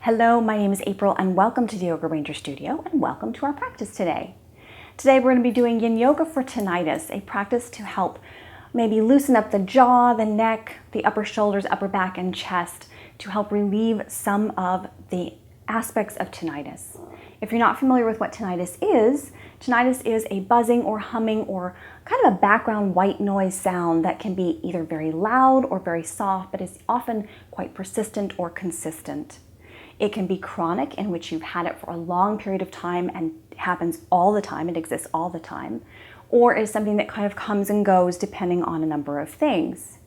Hello, my name is April and welcome to the Yoga Ranger Studio and welcome to our practice today. Today we're going to be doing Yin Yoga for tinnitus, a practice to help maybe loosen up the jaw, the neck, the upper shoulders, upper back, and chest to help relieve some of the aspects of tinnitus. If you're not familiar with what tinnitus is a buzzing or humming or kind of a background white noise sound that can be either very loud or very soft, but is often quite persistent or consistent. It can be chronic, in which you've had it for a long period of time and happens all the time, it exists all the time, or is something that kind of comes and goes depending on a number of things.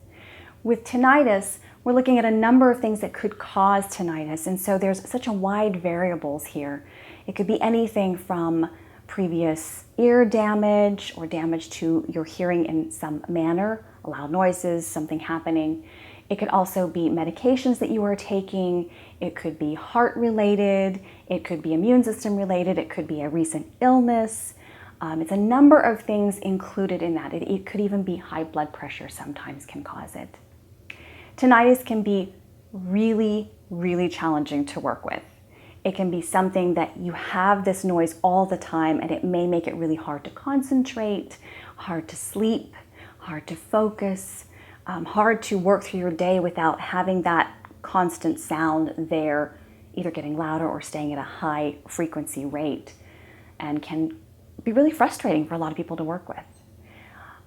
With tinnitus, we're looking at a number of things that could cause tinnitus, and so there's such a wide variables here. It could be anything from previous ear damage or damage to your hearing in some manner, loud noises, something happening. It could also be medications that you are taking. It could be heart related. It could be immune system related. It could be a recent illness. It's a number of things included in that. It could even be high blood pressure sometimes can cause it. Tinnitus can be really, really challenging to work with. It can be something that you have this noise all the time and it may make it really hard to concentrate, hard to sleep, hard to focus, hard to work through your day without having that constant sound there, either getting louder or staying at a high frequency rate, and can be really frustrating for a lot of people to work with.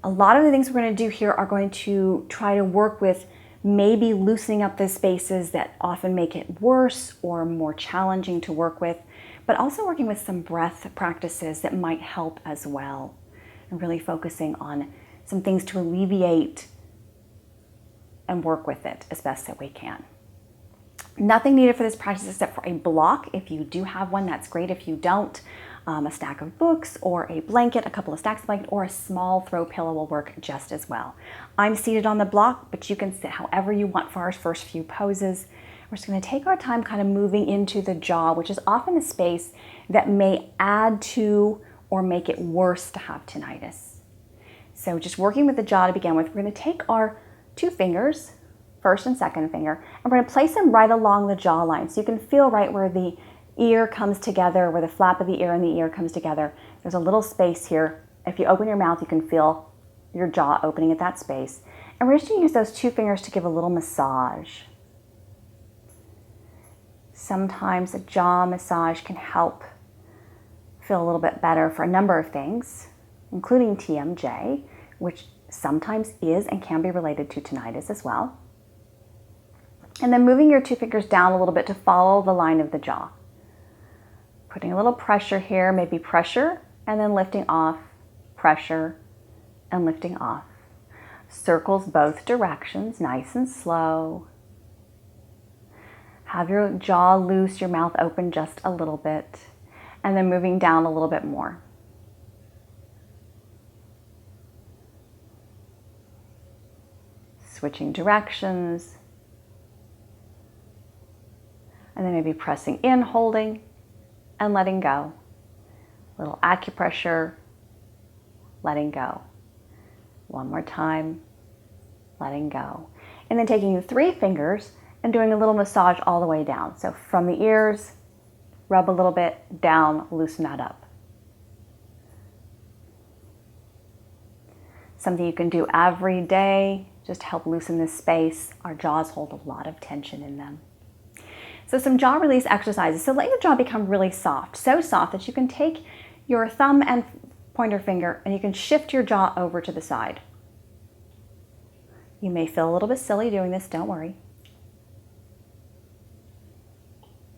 A lot of the things we're going to do here are going to try to work with maybe loosening up the spaces that often make it worse or more challenging to work with, but also working with some breath practices that might help as well, and really focusing on some things to alleviate and work with it as best that we can. Nothing needed for this practice except for a block. If you do have one, that's great. If you don't, a stack of books or a blanket, a couple of stacks of blanket, or a small throw pillow will work just as well. I'm seated on the block, but you can sit however you want for our first few poses. We're just going to take our time kind of moving into the jaw, which is often a space that may add to or make it worse to have tinnitus. So just working with the jaw to begin with, we're going to take our two fingers, first and second finger, and we're going to place them right along the jawline. So you can feel right where the ear comes together, where the flap of the ear and the ear comes together. There's a little space here. If you open your mouth, you can feel your jaw opening at that space. And we're just going to use those two fingers to give a little massage. Sometimes a jaw massage can help feel a little bit better for a number of things, including TMJ, which sometimes is and can be related to tinnitus as well. And then moving your two fingers down a little bit to follow the line of the jaw. Putting a little pressure here, maybe pressure, and then lifting off, pressure, and lifting off. Circles both directions, nice and slow. Have your jaw loose, your mouth open just a little bit, and then moving down a little bit more. Switching directions, and then maybe pressing in, holding, and letting go. A little acupressure, letting go. One more time, letting go. And then taking the three fingers and doing a little massage all the way down. So from the ears, rub a little bit, down, loosen that up. Something you can do every day, just to help loosen this space. Our jaws hold a lot of tension in them. So some jaw release exercises. So let your jaw become really soft, so soft that you can take your thumb and pointer finger and you can shift your jaw over to the side. You may feel a little bit silly doing this, don't worry.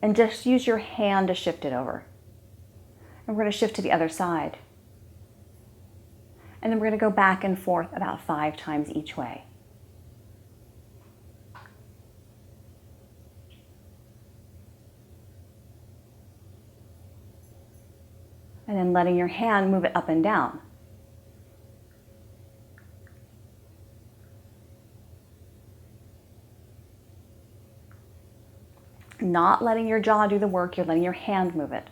And just use your hand to shift it over. And we're going to shift to the other side. And then we're going to go back and forth about 5 times each way. And then letting your hand move it up and down. Not letting your jaw do the work, you're letting your hand move it.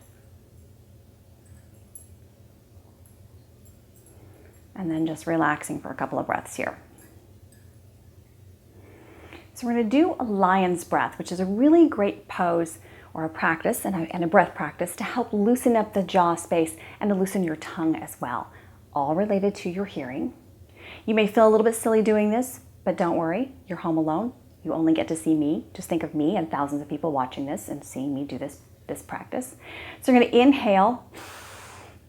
And then just relaxing for a couple of breaths here. So we're going to do a lion's breath, which is a really great pose or or a practice and a breath practice to help loosen up the jaw space and to loosen your tongue as well, all related to your hearing. You may feel a little bit silly doing this, but don't worry, you're home alone. You only get to see me. Just think of me and thousands of people watching this and seeing me do this practice. So you're going to inhale,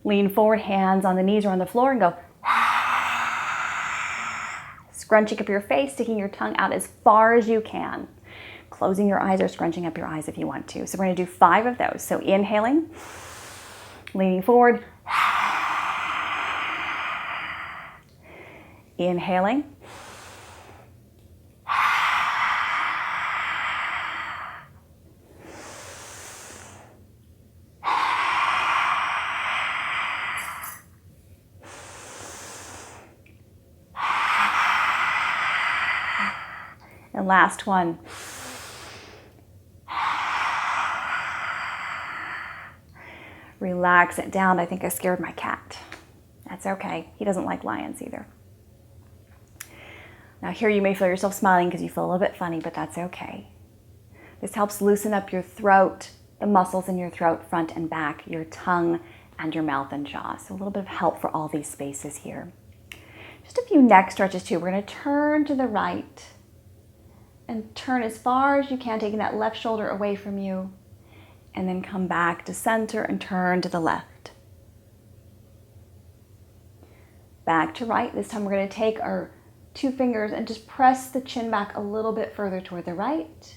lean forward, hands on the knees or on the floor, and go scrunching up your face, sticking your tongue out as far as you can. Closing your eyes or scrunching up your eyes if you want to. So we're going to do 5 of those. So inhaling, leaning forward, inhaling, and last one. Relax it down. I think I scared my cat. That's okay. He doesn't like lions either. Now here you may feel yourself smiling because you feel a little bit funny, but that's okay. This helps loosen up your throat, the muscles in your throat, front and back, your tongue, and your mouth and jaw. So a little bit of help for all these spaces here. Just a few neck stretches too. We're going to turn to the right and turn as far as you can, taking that left shoulder away from you. And then come back to center and turn to the left. Back to right. This time we're going to take our 2 fingers and just press the chin back a little bit further toward the right.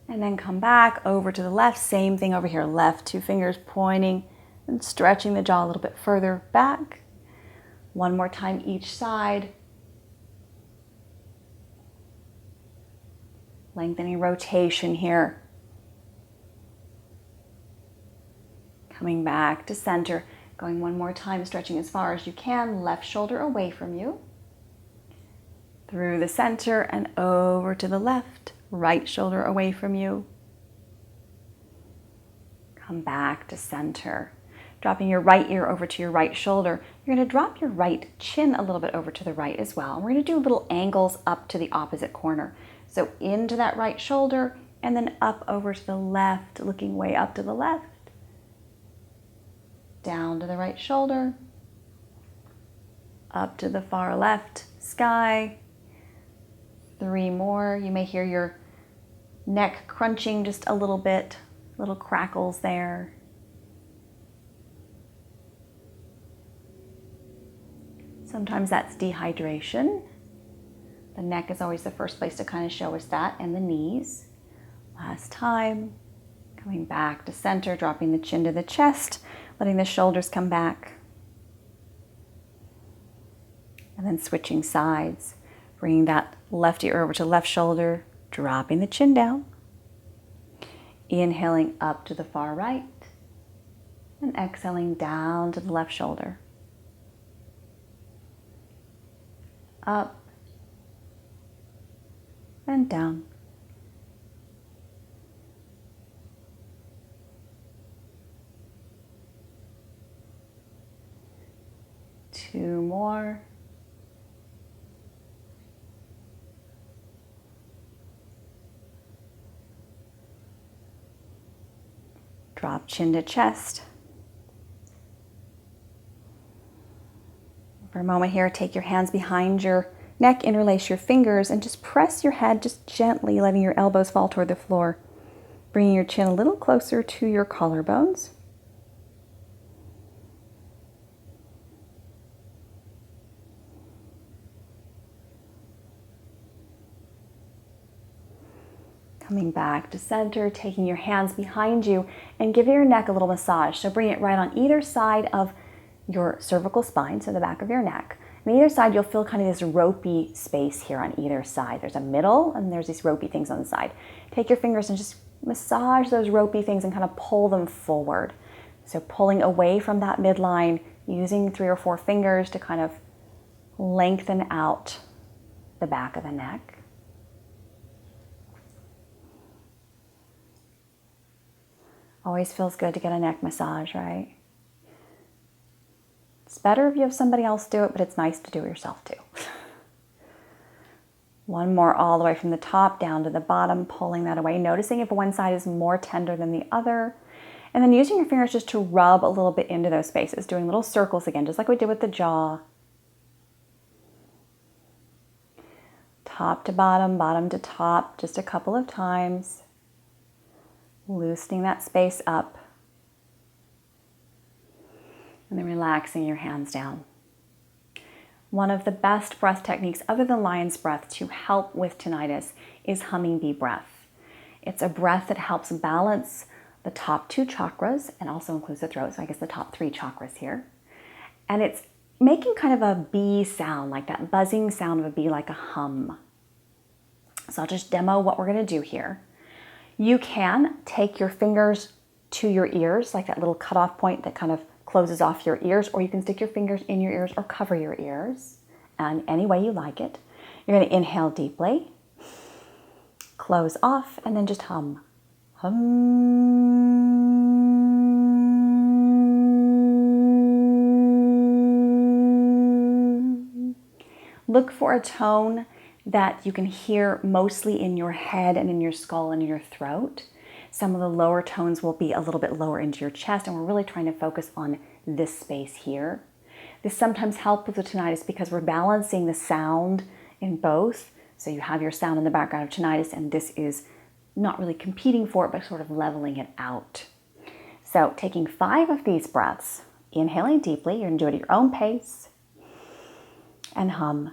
And then come back over to the left. Same thing over here. Left 2 fingers pointing and stretching the jaw a little bit further back. One more time each side. Lengthening rotation here. Coming back to center, going one more time, stretching as far as you can, left shoulder away from you. Through the center and over to the left, right shoulder away from you. Come back to center. Dropping your right ear over to your right shoulder. You're going to drop your right chin a little bit over to the right as well. And we're going to do little angles up to the opposite corner. So into that right shoulder and then up over to the left, looking way up to the left. Down to the right shoulder, up to the far left sky. 3 more. You may hear your neck crunching just a little bit, little crackles there. Sometimes that's dehydration. The neck is always the first place to kind of show us that, and the knees. Last time, coming back to center, dropping the chin to the chest. Letting the shoulders come back. And then switching sides. Bringing that left ear over to left shoulder. Dropping the chin down. Inhaling up to the far right. And exhaling down to the left shoulder. Up. And down. Two more. Drop chin to chest. For a moment here, take your hands behind your neck, interlace your fingers, and just press your head just gently, letting your elbows fall toward the floor. Bringing your chin a little closer to your collarbones. Coming back to center, taking your hands behind you and giving your neck a little massage. So bring it right on either side of your cervical spine, so the back of your neck. On either side, you'll feel kind of this ropey space here on either side. There's a middle and there's these ropey things on the side. Take your fingers and just massage those ropey things and kind of pull them forward. So pulling away from that midline, using 3 or 4 fingers to kind of lengthen out the back of the neck. Always feels good to get a neck massage, right? It's better if you have somebody else do it, but it's nice to do it yourself too. One more all the way from the top down to the bottom, pulling that away, noticing if one side is more tender than the other. And then using your fingers just to rub a little bit into those spaces, doing little circles again, just like we did with the jaw. Top to bottom, bottom to top, just a couple of times. Loosening that space up. And then relaxing your hands down. One of the best breath techniques other than lion's breath to help with tinnitus is humming bee breath. It's a breath that helps balance the top 2 chakras and also includes the throat, so I guess the top 3 chakras here. And it's making kind of a bee sound, like that buzzing sound of a bee, like a hum. So I'll just demo what we're going to do here. You can take your fingers to your ears, like that little cutoff point that kind of closes off your ears, or you can stick your fingers in your ears or cover your ears, and any way you like it. You're going to inhale deeply, close off, and then just hum. Hum. Look for a tone that you can hear mostly in your head and in your skull and in your throat. Some of the lower tones will be a little bit lower into your chest, and we're really trying to focus on this space here. This sometimes helps with the tinnitus because we're balancing the sound in both. So you have your sound in the background of tinnitus, and this is not really competing for it, but sort of leveling it out. So taking 5 of these breaths, inhaling deeply, you're going to do it at your own pace, and hum.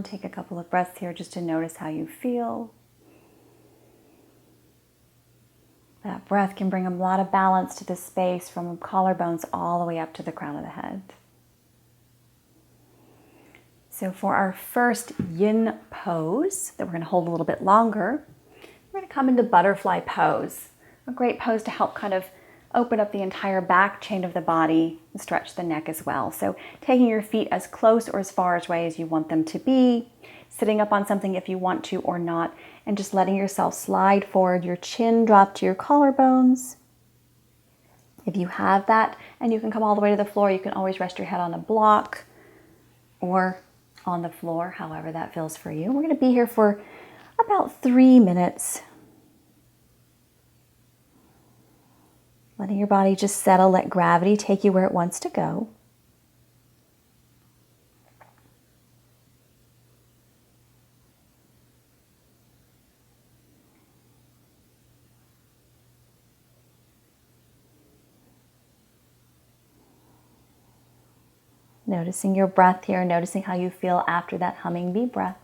Take a couple of breaths here just to notice how you feel. That breath can bring a lot of balance to the space from collarbones all the way up to the crown of the head. So for our first yin pose that we're going to hold a little bit longer, we're going to come into butterfly pose. A great pose to help kind of open up the entire back chain of the body and stretch the neck as well. So taking your feet as close or as far away as you want them to be, sitting up on something if you want to or not, and just letting yourself slide forward, your chin drop to your collarbones. If you have that and you can come all the way to the floor, you can always rest your head on a block or on the floor, however that feels for you. We're going to be here for about 3 minutes. Letting your body just settle, let gravity take you where it wants to go. Noticing your breath here, noticing how you feel after that humming bee breath.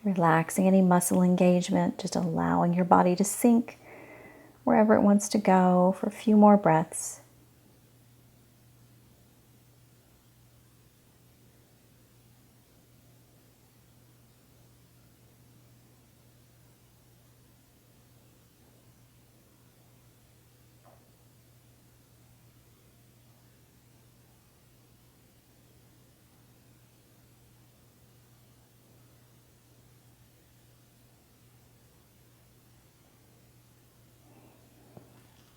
Relaxing any muscle engagement, just allowing your body to sink wherever it wants to go for a few more breaths.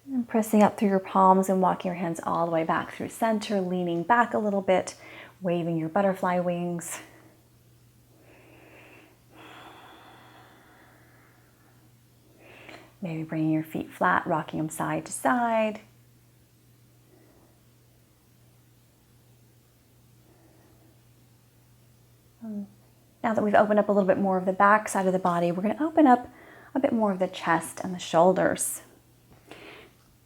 And pressing up through your palms and walking your hands all the way back through center, leaning back a little bit, waving your butterfly wings. Maybe bringing your feet flat, rocking them side to side. Now that we've opened up a little bit more of the back side of the body, we're going to open up a bit more of the chest and the shoulders.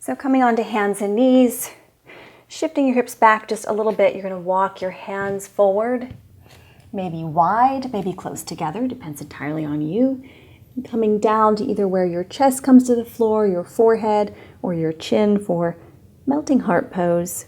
So coming onto hands and knees, shifting your hips back just a little bit, you're going to walk your hands forward, maybe wide, maybe close together, depends entirely on you. And coming down to either where your chest comes to the floor, your forehead, or your chin for melting heart pose.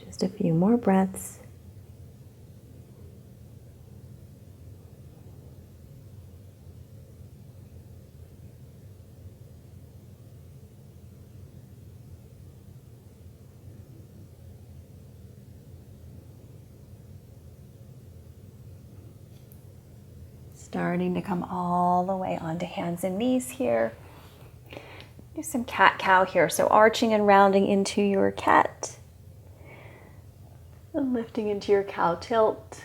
Just a few more breaths. Starting to come all the way onto hands and knees here. Do some cat-cow here. So arching and rounding into your cat. And lifting into your cow tilt.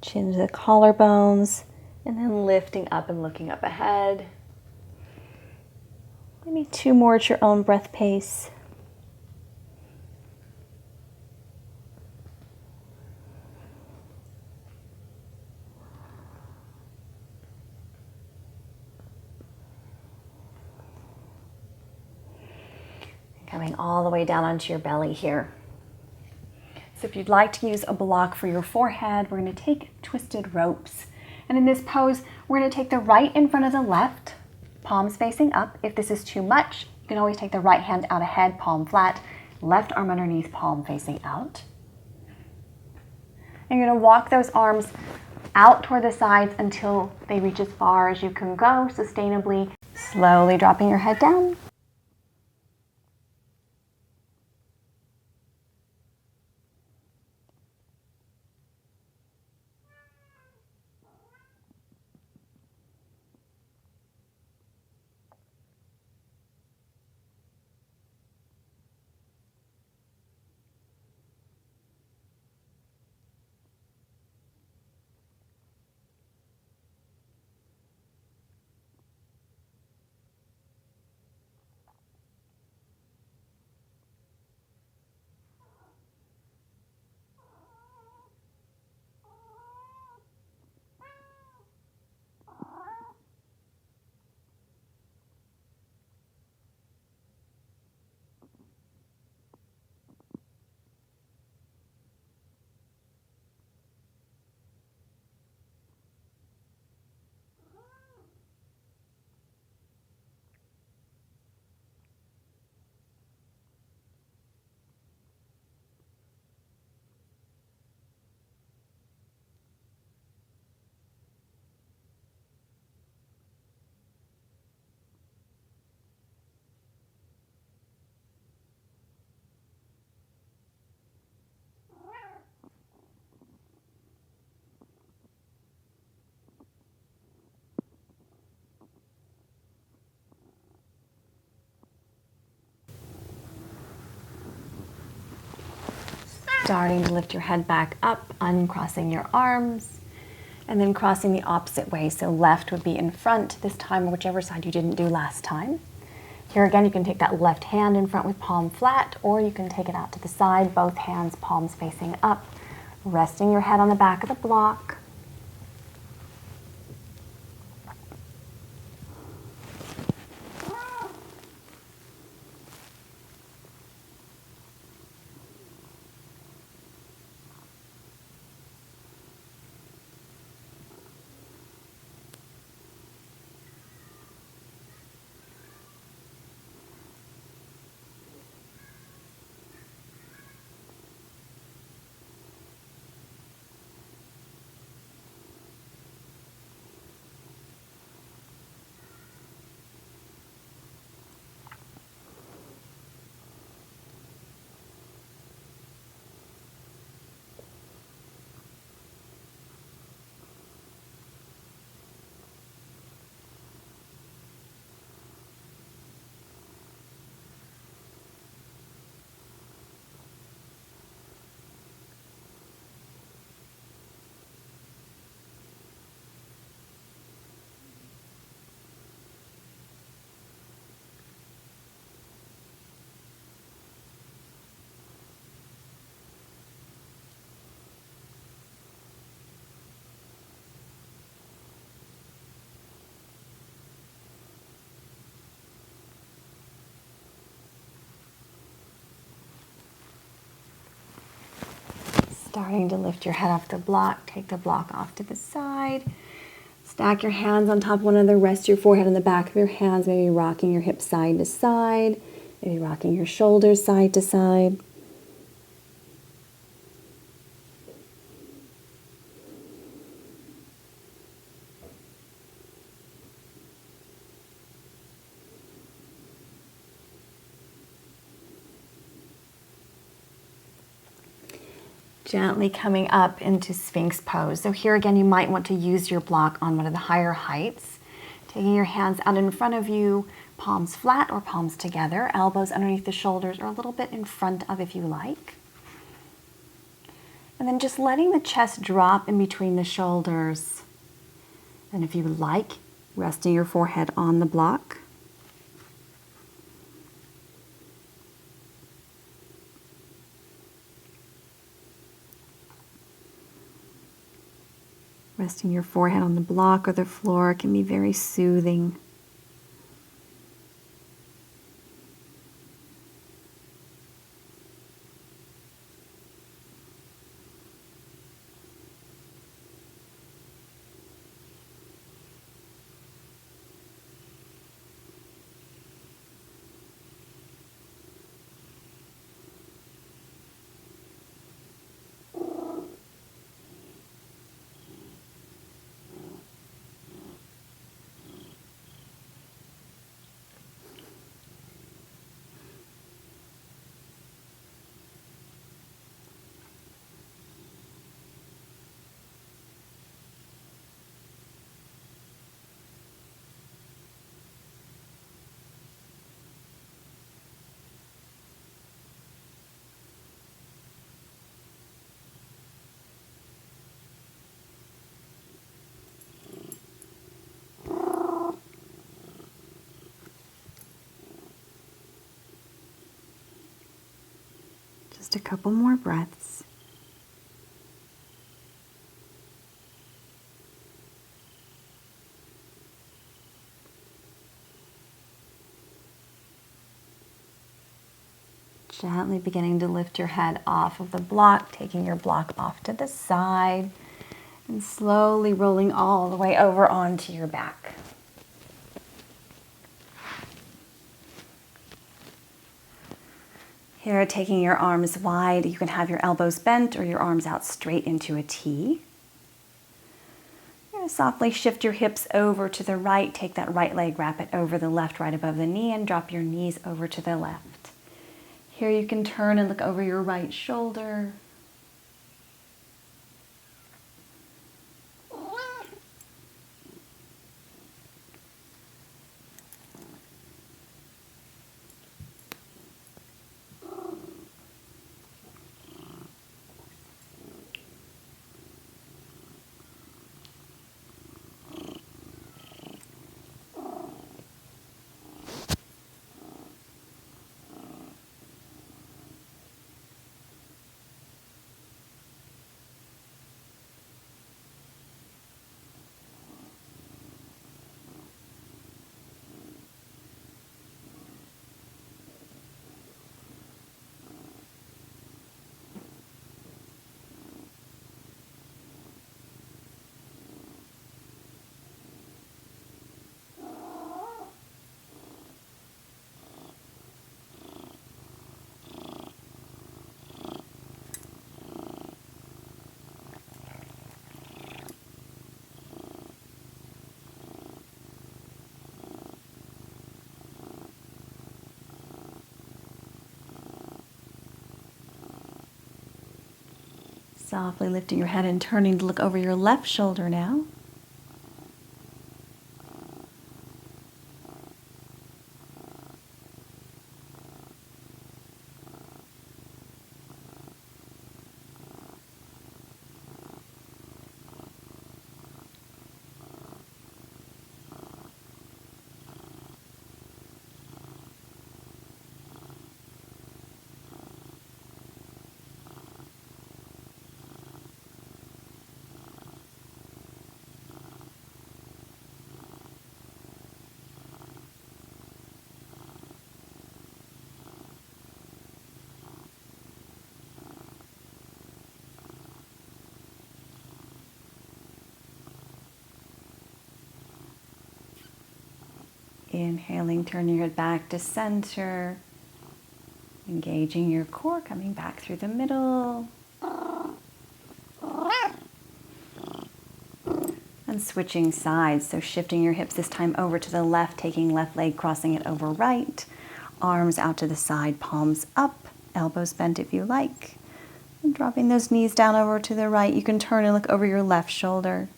Chin to the collarbones. And then lifting up and looking up ahead. Maybe 2 more at your own breath pace. Coming all the way down onto your belly here. So if you'd like to use a block for your forehead, we're going to take twisted ropes. And in this pose, we're going to take the right in front of the left, palms facing up. If this is too much, you can always take the right hand out ahead, palm flat, left arm underneath, palm facing out. And you're going to walk those arms out toward the sides until they reach as far as you can go sustainably, slowly dropping your head down. starting to lift your head back up, uncrossing your arms, and then crossing the opposite way. So left would be in front this time, or whichever side you didn't do last time. Here again, you can take that left hand in front with palm flat, or you can take it out to the side, both hands, palms facing up, resting your head on the back of the block. Starting to lift your head off the block, take the block off to the side. Stack your hands on top of one another, rest your forehead on the back of your hands, maybe rocking your hips side to side, maybe rocking your shoulders side to side. Gently coming up into Sphinx pose. So here again, you might want to use your block on one of the higher heights. Taking your hands out in front of you, palms flat or palms together, elbows underneath the shoulders or a little bit in front of if you like. And then just letting the chest drop in between the shoulders. And if you like, resting your forehead on the block. Resting your forehead on the block or the floor can be very soothing. Just a couple more breaths. Gently beginning to lift your head off of the block, taking your block off to the side, and slowly rolling all the way over onto your back. Here, taking your arms wide, you can have your elbows bent or your arms out straight into a T. You're going to softly shift your hips over to the right, take that right leg, wrap it over the left right above the knee, and drop your knees over to the left. Here you can turn and look over your right shoulder. Softly lifting your head and turning to look over your left shoulder now. Inhaling, turning your head back to center. Engaging your core, coming back through the middle. And switching sides, so shifting your hips this time over to the left, taking left leg, crossing it over right. Arms out to the side, palms up, elbows bent if you like. And dropping those knees down over to the right, you can turn and look over your left shoulder.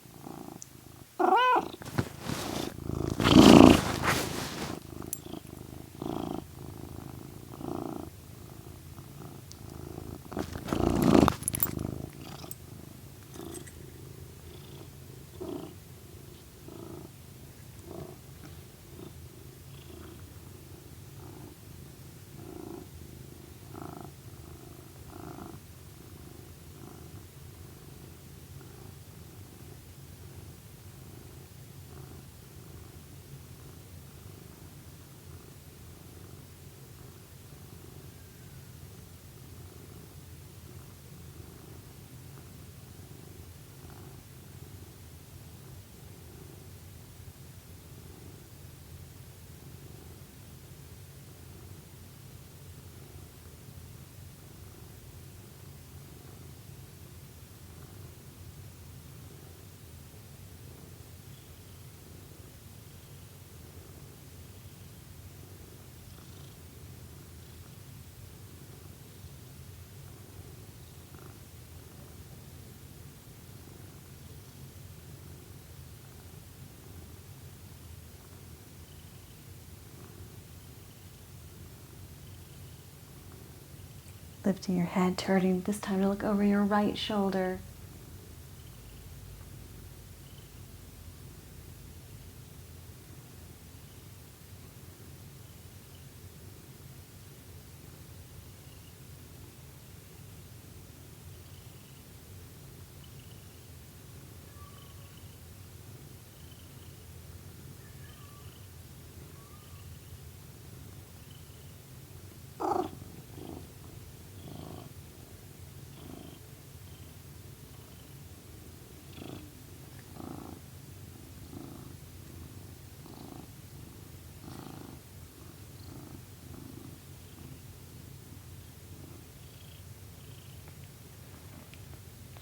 Lifting your head, turning this time to look over your right shoulder.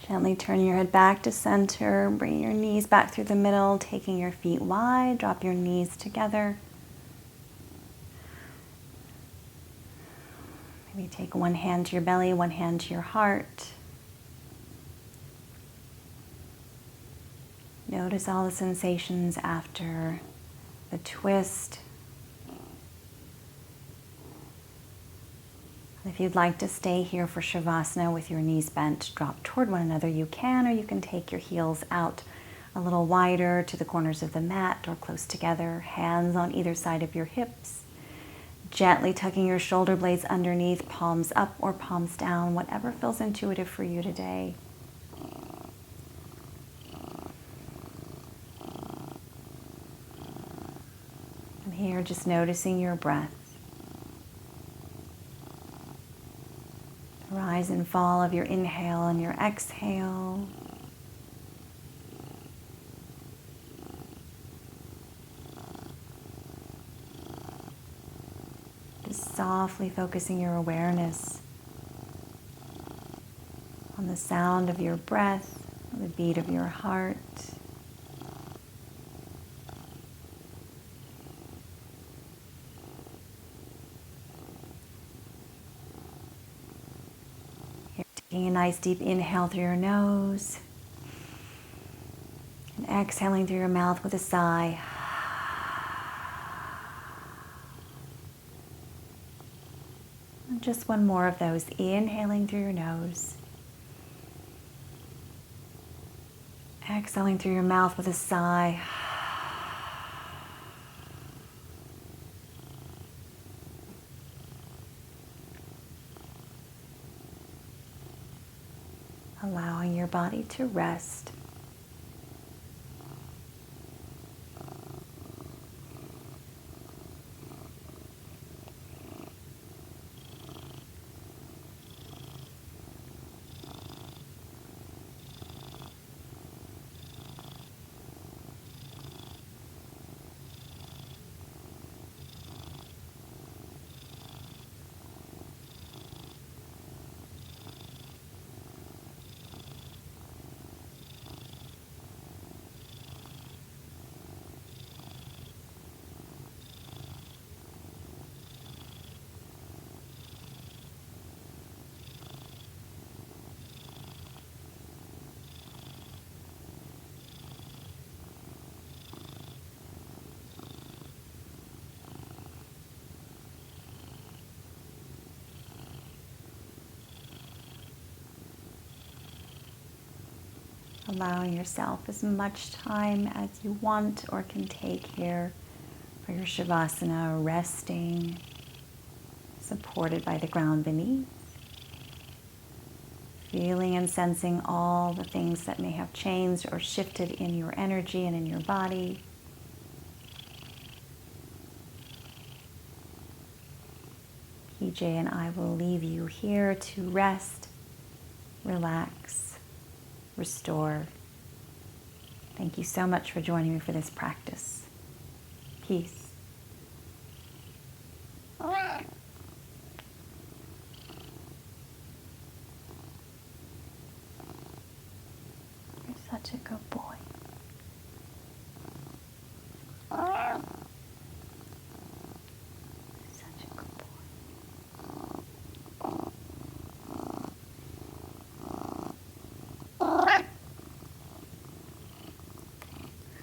Gently turning your head back to center, bringing your knees back through the middle, taking your feet wide, drop your knees together. Maybe take one hand to your belly, one hand to your heart. Notice all the sensations after the twist. If you'd like to stay here for Savasana with your knees bent, drop toward one another, you can, or you can take your heels out a little wider to the corners of the mat or close together, hands on either side of your hips. Gently tucking your shoulder blades underneath, palms up or palms down, whatever feels intuitive for you today. And here, just noticing your breath. Rise and fall of your inhale and your exhale. Just softly focusing your awareness on the sound of your breath, the beat of your heart. Taking a nice deep inhale through your nose and exhaling through your mouth with a sigh. And just one more of those, inhaling through your nose, exhaling through your mouth with a sigh. Allowing your body to rest. Allowing yourself as much time as you want or can take here for your Savasana, resting, supported by the ground beneath. Feeling and sensing all the things that may have changed or shifted in your energy and in your body. PJ and I will leave you here to rest, relax, restore. Thank you so much for joining me for this practice. Peace. You're such a good boy.